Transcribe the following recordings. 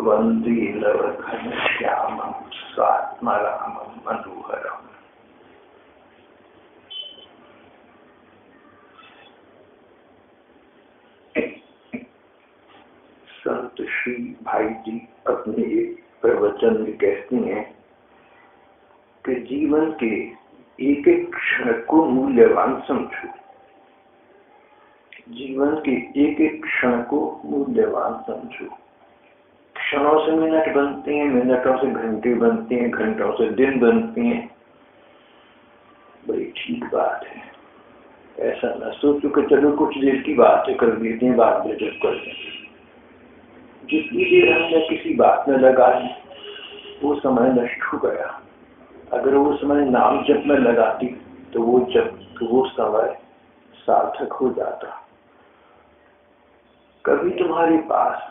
वंदे नवघनश्यामं स्वात्मारामं मनोहरम्। संत श्री भाई जी अपने एक प्रवचन में कहते हैं कि जीवन के एक एक क्षण को मूल्यवान समझो। जीवन के एक एक क्षण को मूल्यवान समझो। क्षणों से मिनट बनते हैं, मिनटों से घंटे बनते हैं, घंटों से दिन बनते हैं। बड़ी ठीक बात है। ऐसा न सोचो कि चलो कुछ देर की बात है कर लेते हैं, बाद में जब कर लेंगे। जितनी देर हमने किसी बात में लगा दी वो समय नष्ट हो गया। अगर वो समय नाम जप में लगाती तो वो समय सार्थक हो जाता। कभी तुम्हारे पास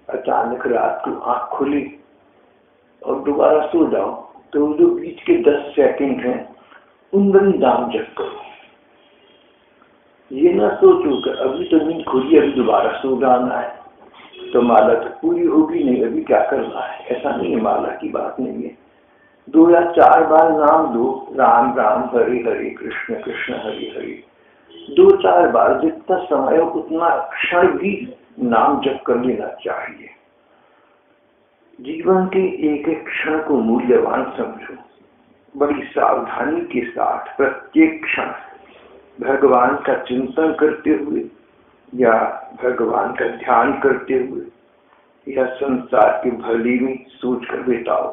अचानक रात को आंख खुली और दोबारा सो जाओ तो जो बीच के 10 सेकंड हैं उनमें नाम जप करो। ये ना सोचो कि अभी तो नींद खुली, अभी दोबारा सो जाना है तो माला तो पूरी होगी नहीं, अभी क्या करना है। ऐसा नहीं है, माला की बात नहीं है। 2 या 4 बार नाम लो, राम राम हरे हरे कृष्ण कृष्ण हरे हरे। 2-4 बार जितना समय हो उतना क्षण भी नाम जप कर लेना चाहिए। जीवन के एक एक क्षण को मूल्यवान समझो। बड़ी सावधानी के साथ प्रत्येक क्षण भगवान का चिंतन करते हुए या भगवान का ध्यान करते हुए या संसार के भले में सोच कर बिताओ।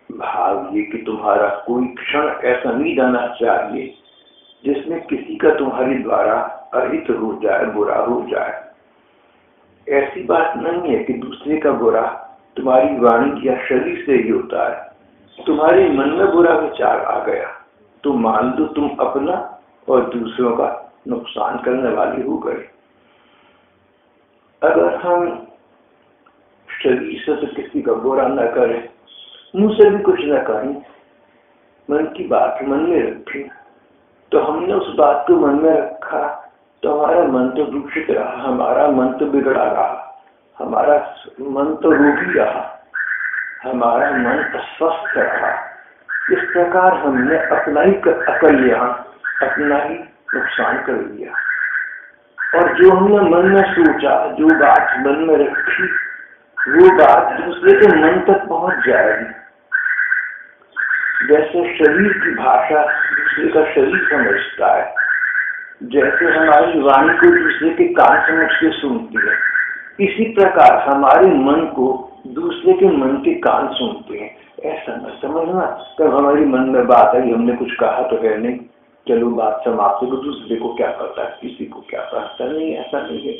भाव ये कि तुम्हारा कोई क्षण ऐसा नहीं जाना चाहिए जिसमें किसी का तुम्हारे द्वारा अहित हो जाए, बुरा हो जाए। ऐसी बात नहीं है कि दूसरे का बुरा तुम्हारी वाणी या शरीर से ही होता है। तुम्हारे मन में बुरा विचार आ गया तो मान लो तुम अपना और दूसरों का नुकसान करने वाले हो गए। अगर हम शरीर से तो किसी का बुरा न करें, मुंह से भी कुछ न कहें, मन की बात मन में रखें, तो हमने उस बात को मन में रखा तो हमारा मन तो दूषित रहा, हमारा मन तो बिगड़ा रहा, हमारा मन तो रोगी रहा, हमारा मन अस्वस्थ रहा। इस प्रकार हमने अपना ही अकल्याण, अपना ही नुकसान कर लिया। और जो हमने मन में सोचा, जो बात मन में रखी, वो बात दूसरे के मन तक पहुंच जाएगी। जैसे शरीर की भाषा दूसरे का शरीर समझता है, जैसे हमारी वाणी को दूसरे के कान समझ के सुनती है, इसी प्रकार हमारे मन को दूसरे के मन के कान सुनते हैं। ऐसा न समझना तब हमारी मन में बात आई, हमने कुछ कहा तो है नहीं, चलो बात समाप्त हो, दूसरे को क्या पता, किसी को क्या पता। नहीं, ऐसा नहीं है।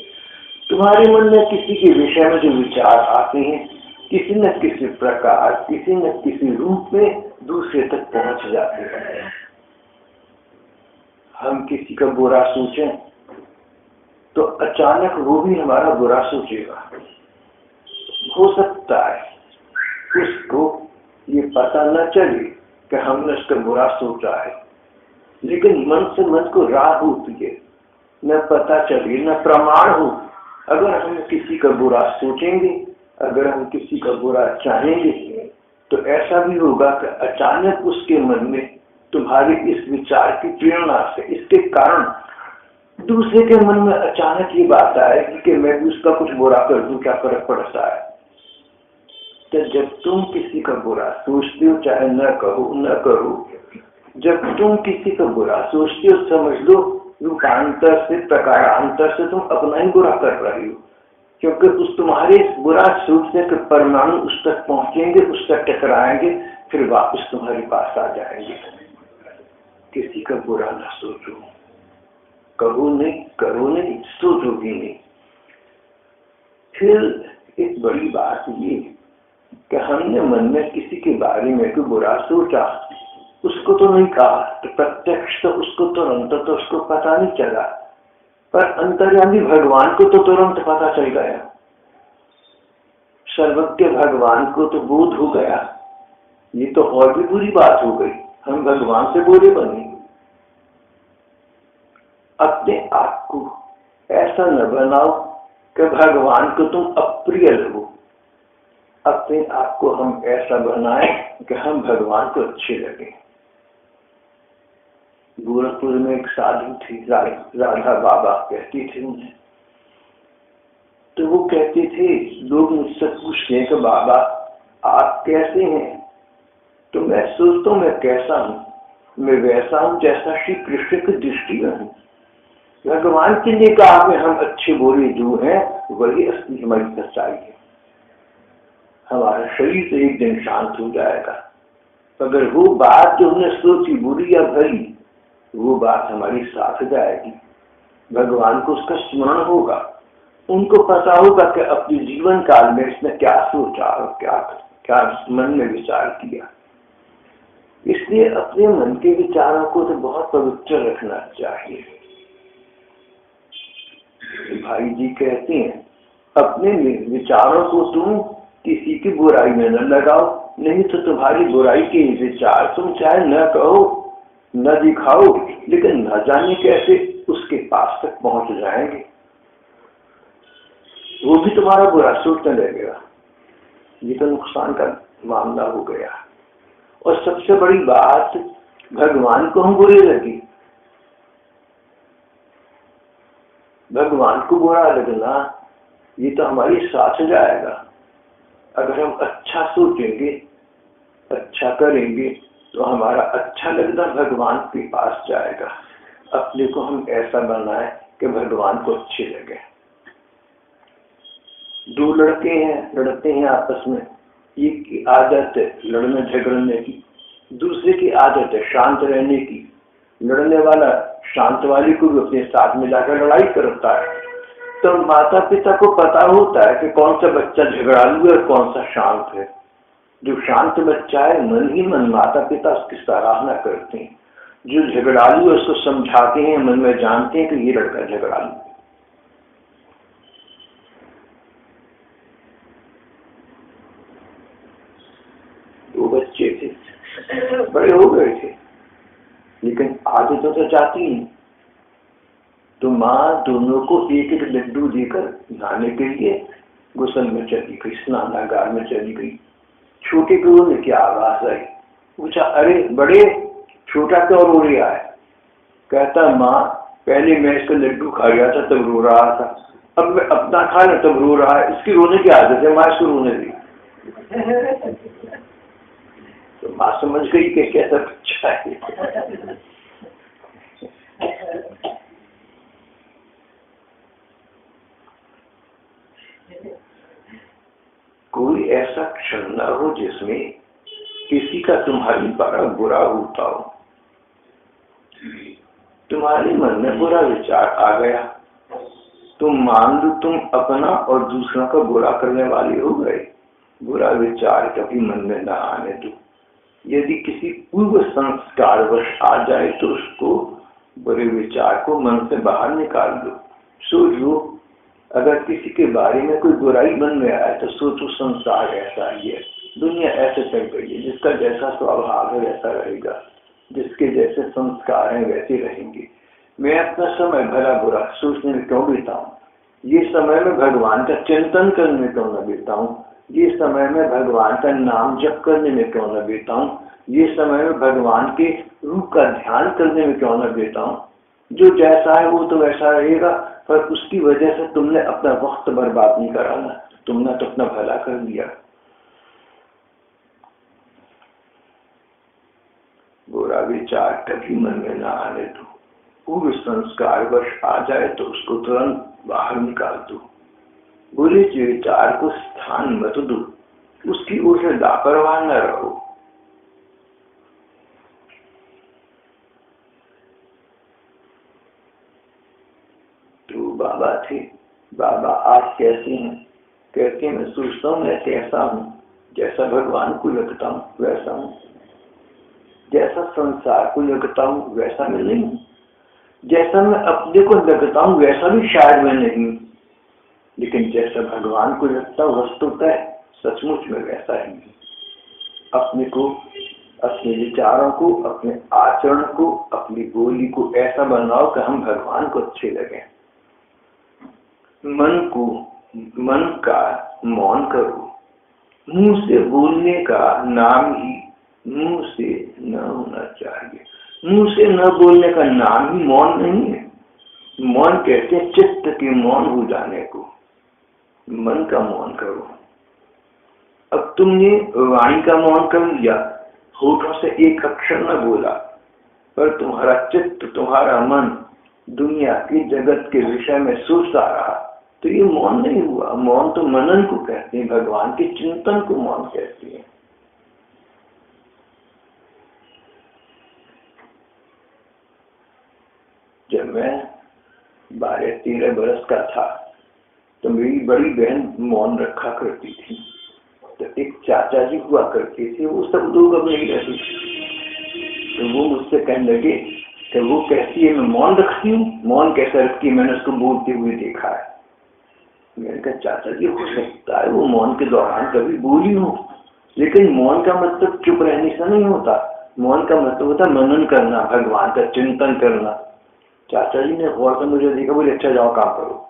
तुम्हारे मन में किसी के विषय में जो विचार आते हैं किसी न किसी प्रकार, किसी न किसी रूप में दूसरे तक पहुंच जाते हैं। हम किसी का बुरा सोचें तो अचानक वो भी हमारा बुरा सोचेगा। हो सकता है उसको ये पता न चले कि हमने उसका बुरा सोचा है, लेकिन मन से मन को राह होती है, न पता चले न प्रमाण हो। अगर हम किसी का बुरा सोचेंगे, अगर हम किसी का बुरा चाहेंगे तो ऐसा भी होगा कि अचानक उसके मन में तुम्हारे इस विचार की प्रेरणा से, इसके कारण दूसरे के मन में अचानक ये बात आएगी कि मैं भी उसका कुछ बुरा कर दूं, क्या फर्क पड़ता है। तो जब तुम किसी का बुरा सोचते हो, चाहे न कहो न करो, जब तुम किसी का बुरा सोचते हो, समझ लो रूपांतर से, प्रकारांतर से तुम अपना ही बुरा कर रहे हो। क्योंकि उस तुम्हारे बुरा सोचने के परमाणु उस तक पहुंचेंगे, उस तक टकराएंगे, फिर वापस तुम्हारे पास आ जाएंगे। किसी का बुरा ना सोचो, कहो नहीं, करो नहीं, सोचो भी नहीं। फिर एक बड़ी बात ये कि हमने मन में किसी के बारे में कोई बुरा सोचा, उसको तो नहीं कहा, तो प्रत्यक्ष तो उसको तुरंत तो उसको पता नहीं चला, पर अंतर्यामी भगवान को तो तुरंत पता चल गया। सर्वज्ञ भगवान को तो बोध हो गया। ये तो और भी बुरी बात हो गई, हम भगवान से बुरे बने। अपने आप को ऐसा न बनाओ कि भगवान को तुम अप्रिय लगो। अपने आप को हम ऐसा बनाएं कि हम भगवान को अच्छे लगे। गोरखपुर में एक साधु थी, राधा बाबा कहती थी उन्हें। तो वो कहते थे, लोग मुझसे पूछते हैं कि बाबा आप कैसे हैं? तो मैं सोचता हूँ मैं कैसा हूँ? मैं वैसा हूँ जैसा श्री कृष्ण की दृष्टि में हूँ। भगवान के लिए कहा कि हम अच्छे बुरे जो हैं वही असली हमारी सच्चाई है। हमारा शरीर तो एक दिन शांत हो जाएगा। अगर वो बात जो हमने सोची बुरी या भली, वो बात हमारी साथ जाएगी। भगवान को उसका स्मरण होगा, उनको पता होगा कि अपने जीवन काल में इसने क्या सोचा और क्या मन में विचार किया। इसलिए अपने मन के विचारों को तो बहुत पवित्र रखना चाहिए। भाई जी कहते हैं, अपने विचारों को तुम किसी की बुराई में न लगाओ, नहीं तो तुम्हारी बुराई के विचार तुम चाहे न कहो न दिखाओ, लेकिन न जाने कैसे उसके पास तक पहुंच जाएंगे। वो भी तुम्हारा बुरा सोचने लगेगा। ये तो नुकसान का मामला हो गया। और सबसे बड़ी बात, भगवान को हम बुरे लगे। भगवान को बुरा लगना ये तो हमारी साथ जाएगा। अगर हम अच्छा सोचेंगे, अच्छा करेंगे, तो हमारा अच्छा लगना भगवान के पास जाएगा। अपने को हम ऐसा बनाए कि भगवान को अच्छे लगे। दो लड़के हैं, लड़ते हैं आपस में। एक की आदत है लड़ने झगड़ने की, दूसरे की आदत है शांत रहने की। लड़ने वाला शांत वाली को भी अपने साथ में जाकर लड़ाई करता है। तो माता पिता को पता होता है कि कौन सा बच्चा झगड़ालू है और कौन सा शांत है। जो शांत बच्चा है, मन ही मन माता पिता उसकी सराहना करते हैं। जो झगड़ालू है उसको समझाते हैं, मन में जानते हैं कि ये लड़का झगड़ालू है। दो बच्चे थे, बड़े हो गए थे, लेकिन आदतों तो जाती नहीं। तो माँ दोनों को एक एक लड्डू देकर नहाने के लिए गुसल में चली गई, स्नानागार में चली गई। छोटे को रोने की आवाज आई। पूछा, अरे बड़े, छोटा क्यों रो रहा है? कहता, माँ पहले मैं इसका लड्डू खा गया था तब रो रहा था, अब मैं अपना खा ना तब रो रहा है। इसकी रोने की आदत है, माँ इसको रोने दी। तो माँ समझ गई कि कैसा बच्चा है। कोई ऐसा क्षण न हो जिसमें किसी का तुम्हारी बड़ा बुरा होता हो। तुम्हारे मन में बुरा विचार आ गया, तुम मान लो तुम अपना और दूसरों का बुरा करने वाले हो गए। बुरा विचार कभी मन में न आने दो। यदि किसी पूर्व संस्कारवश आ जाए तो उसको, बुरे विचार को मन से बाहर निकाल दो। सोच लो, अगर किसी के बारे में कोई बुराई मन में आए तो सोचो संसार ऐसा ही है, दुनिया ऐसे चल गई है, जिसका जैसा स्वभाव है वैसा रहेगा, जिसके जैसे संस्कार हैं वैसे रहेंगे। मैं अपना समय भला बुरा सोचने में क्यों बिताऊं? ये समय में भगवान का चिंतन करने में क्यों न बिताऊं? ये समय में भगवान का नाम जप करने में क्यों न बिताऊं? ये समय में भगवान के रूप का ध्यान करने में क्यों न बिताऊं? जो जैसा है वो तो वैसा रहेगा, पर उसकी वजह से तुमने अपना वक्त बर्बाद नहीं कराना, तुमने तो अपना भला कर लिया। बुरा विचार कभी मन में ना आने दो। पूर्व संस्कार वश आ जाए तो उसको तुरंत बाहर निकाल दो। बुरे विचार को स्थान मत दो, उसकी ओर से लापरवाह न रहो। तो बाबा थे, बाबा आप कैसे हैं? कहते मैं सोचता हूँ मैं कैसा हूँ, जैसा भगवान को लगता हूँ वैसा हूँ, जैसा संसार को लगता हूँ वैसा मैं नहीं हूँ, जैसा मैं अपने को लगता हूँ वैसा भी शायद मैं नहीं, लेकिन जैसा भगवान को लगता हूँ वस्तुतः सचमुच में वैसा ही। अपने को, अपने विचारों को, अपने आचरण को, अपनी बोली को ऐसा बनाओ कि हम भगवान को अच्छे लगे। मन को मन का मौन करो। मुंह से बोलने का नाम ही मुंह से न होना चाहिए। मुंह से न बोलने का नाम ही मौन नहीं है। मौन कहते हैं चित्त के मौन हो जाने को। मन का मौन करो। अब तुमने वाणी का मौन कर लिया, होठों से एक अक्षर न बोला, पर तुम्हारा चित्त, तुम्हारा मन दुनिया के जगत के विषय में सोचता रहा, तो ये मौन नहीं हुआ। मौन तो मनन को कहते हैं, भगवान के चिंतन को मौन कहते हैं। जब मैं 12-13 बरस का था तो मेरी बड़ी बहन मौन रखा करती थी। तो एक चाचा जी हुआ करते थे, वो सब लोग अब नहीं रहते। तो वो मुझसे कहने लगे कि वो कहती है मैं मौन रखती हूँ। मौन कैसे रखती है, मैंने उसको बोलते हुए देखा है। मैंने कहा चाचा जी हो सकता है वो मौन के दौरान कभी बोली हो, लेकिन मौन का मतलब चुप रहने से नहीं होता। मौन का मतलब होता मनन करना, भगवान का चिंतन करना। चाचा जी ने गौर से मुझे देखा, बोले अच्छा जाओ काम करो।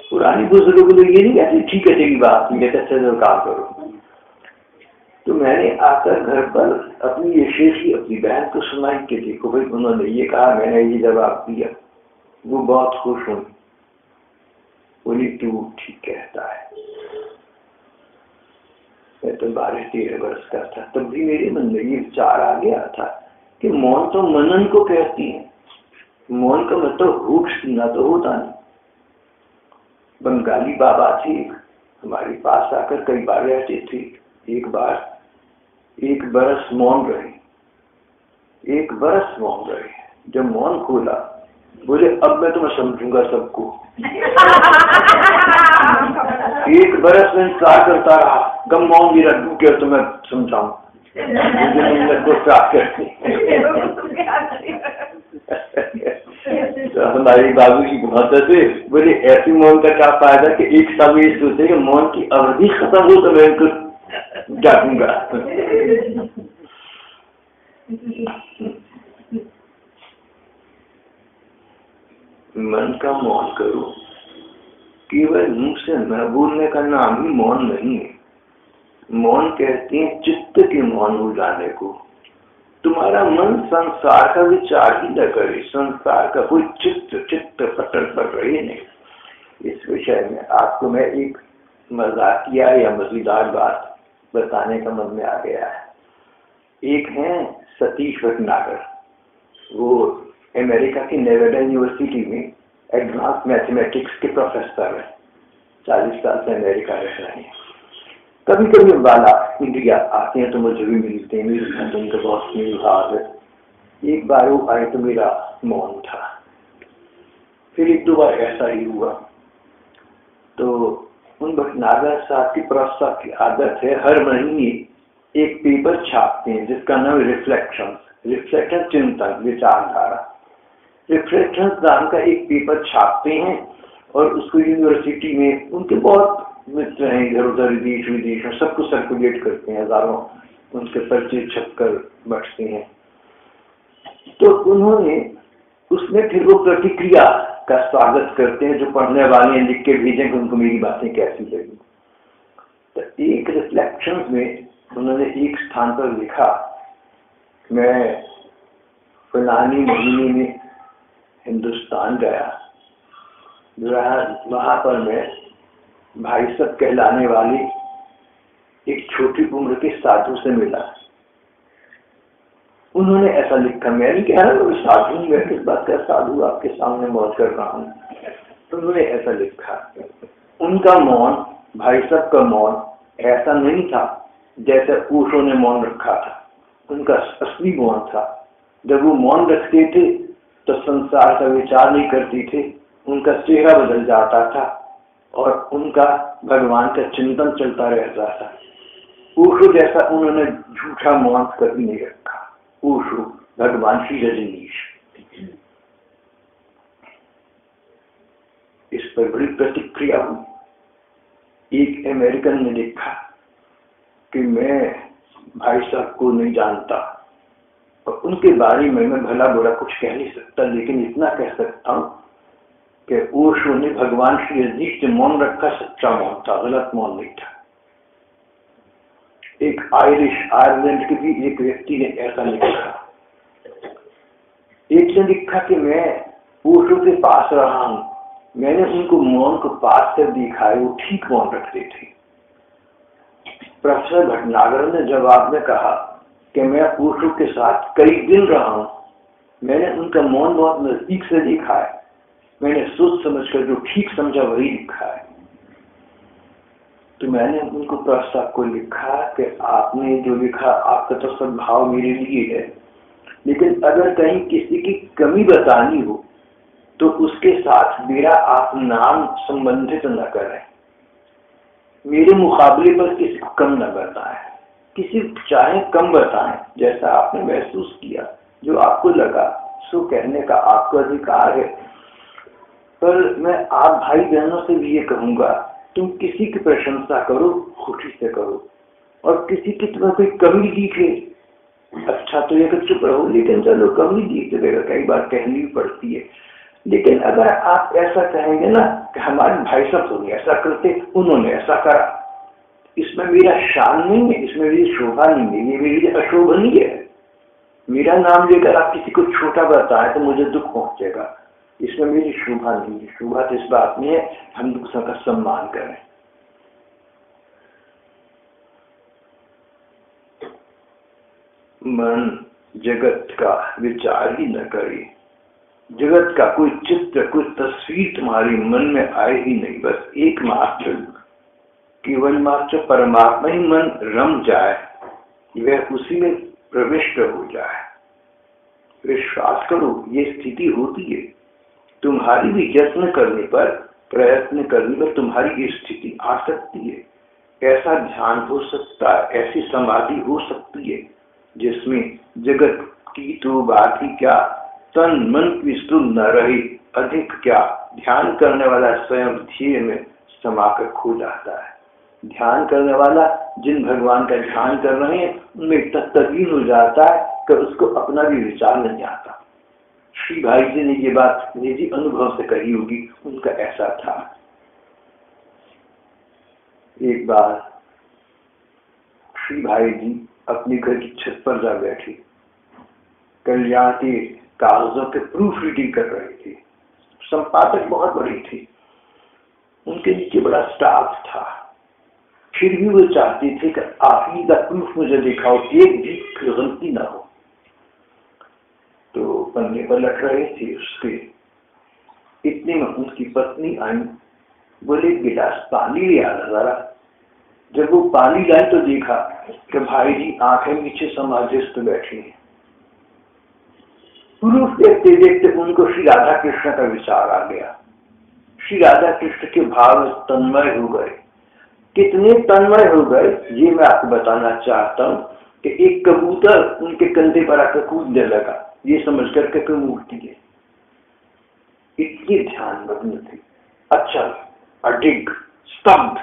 पुरानी बुजुर्गों को ये नहीं कहते ठीक है तेरी बात, नहीं कहते अच्छा जाओ काम करो। तो मैंने आकर घर पर अपनी ये शेषी अपनी बहन को सुनाई कि देखो भाई उन्होंने ये कहा, मैंने ये जवाब दिया। वो बहुत खुश हुई, बोली तू ठीक कहता है। मैं तो 12-13 वर्ष का था, तब भी मेरे मन में ये विचार आ गया था कि मौन तो मनन को कहती है। मौन का मतलब रूप सीना तो होता नहीं। बंगाली बाबा थे, हमारे पास आकर कई बार रहते थे। एक बार 1 बरस मौन रहे, 1 बरस मौन रहे। जब मौन खोला, बोले अब मैं तुम्हें समझूंगा सबको। 1 बरस में इंतजार करता रहा, कब मौन गिरा क्या तुम्हें समझाऊं। तो हमारे बाबूजी बहुत थे, बोले ऐसी मौन का क्या फायदा कि एक साल ये सोचे कि मौन की अवधि खत्म हो तो मैं इनको जागूंगा। मन का मौन करो। केवल मुंह से न बोलने का नाम ही मौन नहीं है। मौन कहते हैं चित्त के मौन हो जाने को। तुम्हारा मन संसार का विचार ही न करे, संसार का कोई चित्त पटल पर रहे नहीं। इस विषय में आपको मैं एक मजाकिया या मजेदार बात बताने का मन में आ गया है। एक है सतीश भटनागर, वो अमेरिका की नेवाडा यूनिवर्सिटी में एडवांस मैथमेटिक्स के प्रोफेसर है। 40 साल से अमेरिका रह रहे हैं। कभी कभी बाला इंडिया आते हैं तो मुझे भी मिलते हैं, मेरे साथ उनका बहुत स्नेह भाव है। एक बार वो आए तो मेरा मौन था। फिर 1-2 बार ऐसा ही हुआ। तो उन भटनागर साहब की प्रोफेसर की आदत है, हर महीने एक पेपर छापते हैं जिसका नाम रिफ्लेक्शन चिंतन विचारधारा। रिफ्लेक्शन नाम का एक पेपर छापते हैं और उसको यूनिवर्सिटी में उनके बहुत मित्र हैं इधर उधर देश विदेश में, सबको सर्कुलेट करते हैं। हजारों उनके पर्चे छपकर बटते हैं। तो उन्होंने उसमें फिर वो प्रतिक्रिया का स्वागत करते हैं, जो पढ़ने वाले लिख के भेजें कि उनको मेरी बातें कैसी लगी। तो एक रिफ्लेक्शन में उन्होंने एक स्थान पर लिखा, मैं फलानी महीने में हिंदुस्तान गया, वहां पर मैं भाई साहब कहलाने वाले एक छोटी उम्र के साधु से मिला। उन्होंने ऐसा लिखा, मैं नहीं कह रहा मैं साधु, मैं किस बात का साधु आपके सामने मौज कर रहा हूँ। तो उन्होंने ऐसा लिखा, उनका मौन, भाई साहब का मौन ऐसा नहीं था जैसे ओशो ने मौन रखा था। उनका असली मौन था। जब वो मौन रखते थे तो संसार का विचार नहीं करते थे, उनका चेहरा बदल जाता था और उनका भगवान का चिंतन चलता रहता था। ओशो जैसा उन्होंने झूठा मौन कभी नहीं रखा। ओशो, भगवान श्री रजनीश। इस पर बड़ी प्रतिक्रिया हुई। एक अमेरिकन ने लिखा कि मैं भाई साहब को नहीं जानता और उनके बारे में मैं भला बुरा कुछ कह नहीं सकता, लेकिन इतना कह सकता हूँ कि ओशो ने भगवान श्री अजीत से मौन रखा, सच्चा मौन था, गलत मौन नहीं था। एक आयरलैंड के भी एक व्यक्ति ने ऐसा लिखा, एक ने लिखा कि मैं ओशो के पास रहा हूं, मैंने उनको मौन को पास कर देखा है, वो ठीक मौन रखते थे। प्रोफेसर भटनागर ने जवाब में कहा कि मैं ओशो के साथ कई दिन रहा हूं, मैंने उनका मौन बहुत नजदीक से देखा है, मैंने सोच समझकर जो ठीक समझा वही लिखा है। तो मैंने उनको प्रस्ताव को लिखा कि आपने जो लिखा आपका तो सद्भाव मेरे लिए है, लेकिन अगर कहीं किसी की कमी बतानी हो तो उसके साथ मेरा आप नाम संबंधित न करें, मेरे मुकाबले पर किसी को कम न बताएं, किसी चाहे कम बताएं, जैसा आपने महसूस किया, जो आपको लगा सो कहने का आपका अधिकार है। पर मैं आप भाई बहनों से भी ये कहूंगा, तुम किसी की प्रशंसा करो, खुशी से करो, और किसी की तुम्हें कोई कमी दिखे, अच्छा तो ये चुप रहो, लेकिन चलो कमी दिख देगा, कई बार कहनी भी पड़ती है। लेकिन अगर आप ऐसा कहेंगे ना कि हमारे भाई साहब तो ऐसा करते, उन्होंने ऐसा करा, इसमें मेरा शान नहीं है, इसमें मेरी शोभा नहीं है, ये मेरी अशोभनीय है। मेरा नाम लेकर आप किसी को छोटा बताएं तो मुझे दुख पहुंचेगा, इसमें मेरी शोभा नहीं है। शोभा तो इस बात में है हम दूसरों का सम्मान करें। मन जगत का विचार ही न करे, जगत का कोई चित्र, कोई तस्वीर तुम्हारे मन में आए ही नहीं, बस एकमात्र केवल मात्र परमात्मा ही मन रम जाए, वह उसी में प्रविष्ट हो जाए। विश्वास करो ये स्थिति होती है, तुम्हारी भी यत्न करने पर, प्रयत्न करने पर तुम्हारी ये स्थिति आ सकती है। ऐसा ध्यान हो सकता है, ऐसी समाधि हो सकती है जिसमें जगत की तो बात ही क्या, तन मन की स्तुल न रहे, अधिक क्या ध्यान करने वाला स्वयं ध्येय में समाकर खो जाता है। ध्यान करने वाला जिन भगवान का ध्यान कर रहे हैं उनमें तत्लीन हो जाता है कि उसको अपना भी विचार नहीं आता। श्री भाई जी ने ये बात निजी अनुभव से कही होगी, उनका ऐसा था। एक बार श्री भाई जी अपने घर की छत पर जा बैठे, कल्याण के कागजों के प्रूफ रीडिंग कर रहे थे। संपादक बहुत बड़ी थी, उनके नीचे बड़ा स्टाफ था, फिर भी वो चाहते थे कि आप ही का प्रूफ मुझे दिखाओ, एक भी गलती ना हो। तो पन्ने पर लट रहे थे उसके, इतने में उनकी पत्नी आई, बोले गिलास पानी ले आना जरा। जब वो पानी लाए तो देखा कि भाई जी आंखें नीचे समाधिस्थ बैठे हैं। प्रूफ देखते देखते उनको श्री राधा कृष्ण का विचार आ गया। श्री राधा कृष्ण के भाव में तन्मय हो गए। कितने तन्मय हो गए ये मैं आपको बताना चाहता हूँ कि एक कबूतर उनके कंधे पर आकर कूदने लगा, ये समझ करके कोई मूर्ति है। इतनी ध्यान मग्न थी, अच्छा अडिग स्तब्ध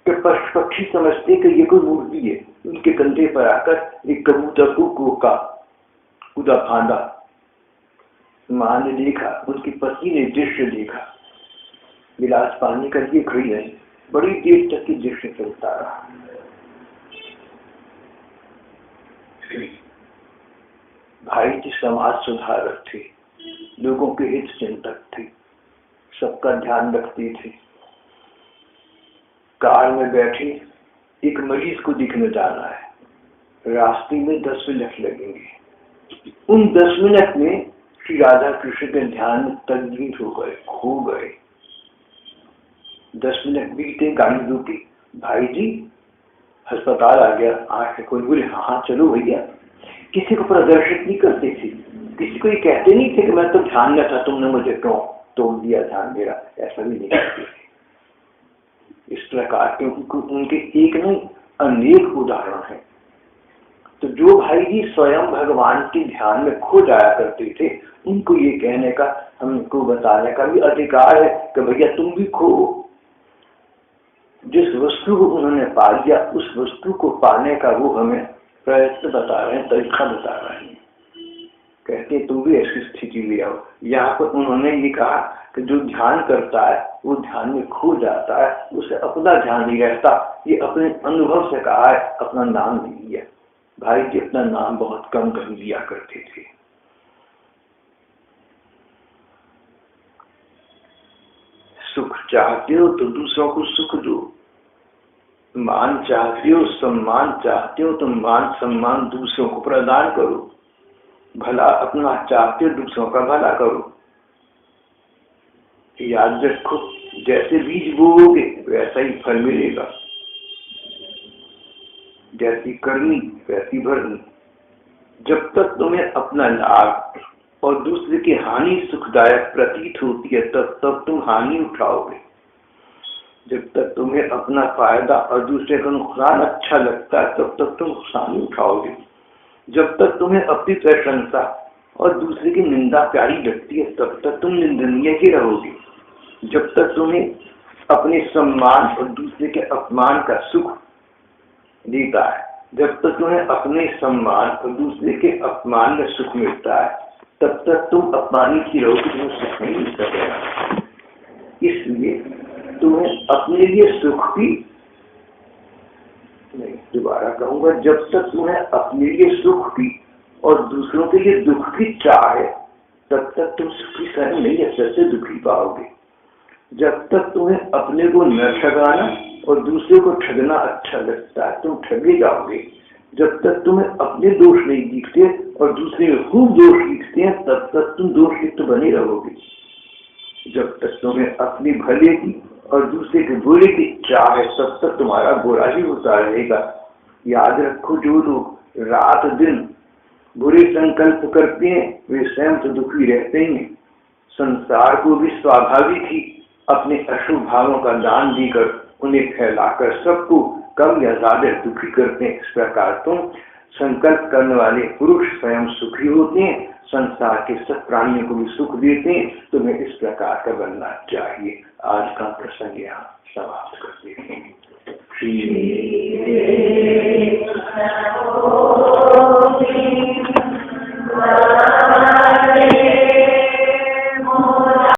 के पक्षी समझते कि ये कोई मूर्ति है। उनके कंधे पर आकर एक कबूतर को कोका, कूदा फांदा। मां ने देखा, उनकी पत्नी ने दृश्य देखा, गिलास पानी का ये खड़ी नहीं, बड़ी देर तक की दृश्य चलता रहा। भाई जी समाज सुधारक थे, लोगों के हित चिंतक थे, सबका ध्यान रखते थे। कार में बैठे, एक मरीज को दिखने जाना है, रास्ते में 10 मिनट लगेंगे। उन 10 मिनट में श्री राधा कृष्ण के ध्यान में तल्लीन हो गए, खो गए। 10 मिनट बीते, गाड़ी रुकी, भाई जी अस्पताल आ गया, आंख खोल, बोले हाँ चलो भैया। किसी को प्रदर्शित नहीं करते थे, किसी को ये कहते नहीं थे कि मैं तो ध्यान में था, तुमने मुझे क्यों तोड़ दिया ध्यान मेरा, ऐसा भी नहीं करते थे। इस प्रकार के उनके एक नहीं अनेक उदाहरण हैं। तो जो भाई जी स्वयं भगवान के ध्यान में खो जाया करते थे, उनको ये कहने का, हमको बताने का भी अधिकार है कि भैया तुम भी खो। जिस वस्तु को उन्होंने पा लिया, उस वस्तु को पाने का वो हमें प्रयत्न बता रहे हैं, तरीका बता रहे हैं। कहते हैं तुम भी ऐसी स्थिति में आओ। यहाँ पर उन्होंने ये कहा कि जो ध्यान करता है वो ध्यान में खो जाता है, उसे अपना ध्यान नहीं रहता। ये अपने अनुभव से कहा है, अपना नाम नहीं लिया। भाई जी अपना नाम बहुत कम कर लिया करते थे। सुख चाहते हो तो दूसरों को सुख दो, मान चाहते हो, सम्मान चाहते हो तो मान सम्मान दूसरों को प्रदान करो, भला अपना चाहते हो दूसरों का भला करो। याद रखो, जैसे बीज बोओगे वैसा ही फल मिलेगा, जैसी करनी वैसी भरनी। जब तक तुम्हें अपना लाभ और दूसरे की हानि सुखदायक प्रतीत होती है तब तक तुम हानि उठाओगे। जब तक तुम्हें अपना फायदा और दूसरे का नुकसान अच्छा लगता है तब तक तुम नुकसान उठाओगे। जब तक तुम्हें अपनी प्रशंसा और दूसरे की निंदा प्यारी लगती है तब तक तुम निंदनीय ही रहोगे। जब तक तुम्हें अपने सम्मान और दूसरे के अपमान का सुख देता है, जब तक तुम्हें अपने सम्मान और दूसरे के अपमान का सुख मिलता है तब तक तुम अपमानित ही रहोगे, तुम्हें सुख नहीं मिल सकेगा। इसलिए तुम्हें अपने लिए सुख भी नहीं, दोबारा कहूंगा, जब तक तुम्हें अपने लिए सुख भी और दूसरों के लिए दुख की चाह है तब तक तुम सुखी सहन नहीं है, सबसे दुखी पाओगे। जब तक तुम्हें अपने को न ठगाना और दूसरे को ठगना अच्छा लगता है तुम ठगे जाओगे। जब तक तुम्हें अपने दोष नहीं दिखते और दूसरे में खूब दोष दिखते हैं तब तक तुम दोष युक्त बने रहोगे। जब तक तुम्हें अपने भले की और दूसरे के बुरे की चाह है तब तक तुम्हारा बुरा ही होता रहेगा। याद रखो, जो लोग रात दिन बुरे संकल्प करते हैं वे स्वयं तो दुखी रहते हैं, संसार को भी स्वाभाविक ही अपने अशुभ भावों का दान देकर उन्हें फैलाकर सबको कम या ज्यादा दुखी करते हैं। इस प्रकार तुम संकल्प करने वाले पुरुष स्वयं सुखी होते हैं, संसार के सब प्राणियों को भी सुख देते हैं। तुम्हें इस प्रकार का बनना चाहिए। आज का प्रसंग यहाँ समाप्त करते हैं।